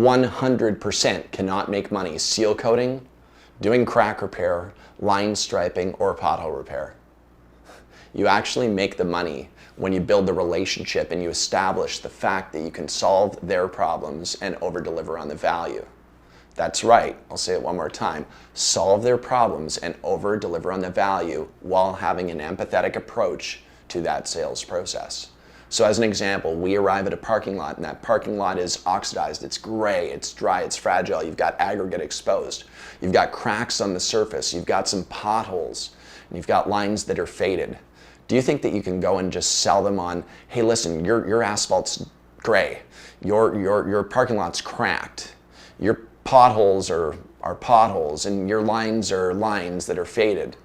100% cannot make money seal coating, doing crack repair, line striping, or pothole repair. You actually make the money when you build the relationship and you establish the fact that you can solve their problems and over-deliver on the value. That's right, I'll say it one more time. Solve their problems and over-deliver on the value while having an empathetic approach to that sales process. So as an example, we arrive at a parking lot and that parking lot is oxidized, it's gray, it's dry, it's fragile, you've got aggregate exposed, you've got cracks on the surface, you've got some potholes, and you've got lines that are faded. Do you think that you can go and just sell them on, hey listen, your asphalt's gray, your parking lot's cracked, your potholes are potholes, and your lines are lines that are faded?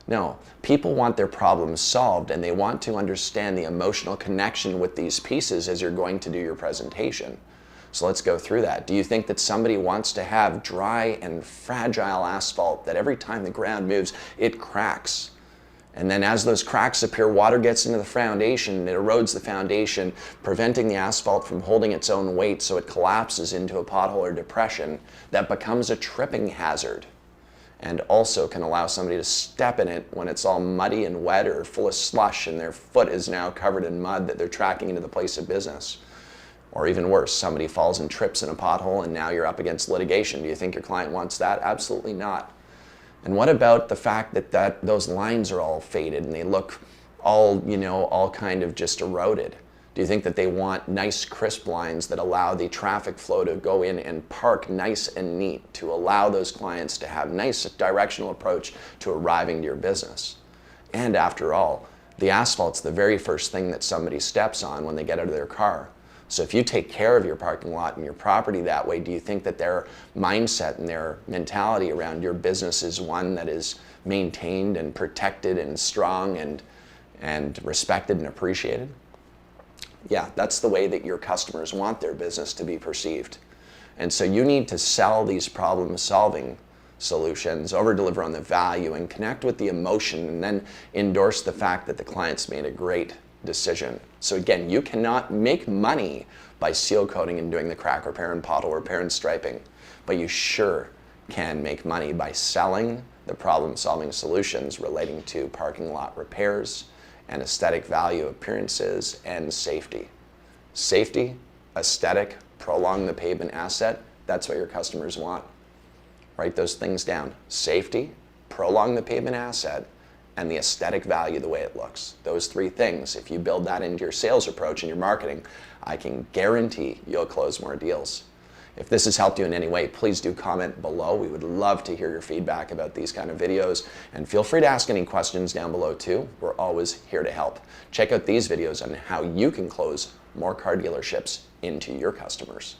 No, people want their problems solved and they want to understand the emotional connection with these pieces as you're going to do your presentation. So let's go through that. Do you think that somebody wants to have dry and fragile asphalt that every time the ground moves, it cracks? And then as those cracks appear, water gets into the foundation, it erodes the foundation, preventing the asphalt from holding its own weight so it collapses into a pothole or depression that becomes a tripping hazard, and also can allow somebody to step in it when it's all muddy and wet or full of slush and their foot is now covered in mud that they're tracking into the place of business. Or even worse, somebody falls and trips in a pothole and now you're up against litigation. Do you think your client wants that? Absolutely not. And what about the fact that those lines are all faded and they look all kind of just eroded? Do you think that they want nice crisp lines that allow the traffic flow to go in and park nice and neat to allow those clients to have nice directional approach to arriving to your business? And after all, the asphalt's the very first thing that somebody steps on when they get out of their car. So if you take care of your parking lot and your property that way, do you think that their mindset and their mentality around your business is one that is maintained and protected and strong and respected and appreciated? Yeah, that's the way that your customers want their business to be perceived. And so you need to sell these problem-solving solutions, over-deliver on the value, and connect with the emotion, and then endorse the fact that the client's made a great decision. So again, you cannot make money by seal coating and doing the crack repair and pothole repair and striping, but you sure can make money by selling the problem-solving solutions relating to parking lot repairs and aesthetic value, appearances, and safety. Safety, aesthetic, prolong the pavement asset, that's what your customers want. Write those things down. Safety, prolong the pavement asset, and the aesthetic value, the way it looks. Those three things, if you build that into your sales approach and your marketing, I can guarantee you'll close more deals. If this has helped you in any way, please do comment below. We would love to hear your feedback about these kind of videos, and feel free to ask any questions down below too. We're always here to help. Check out these videos on how you can close more car dealerships into your customers.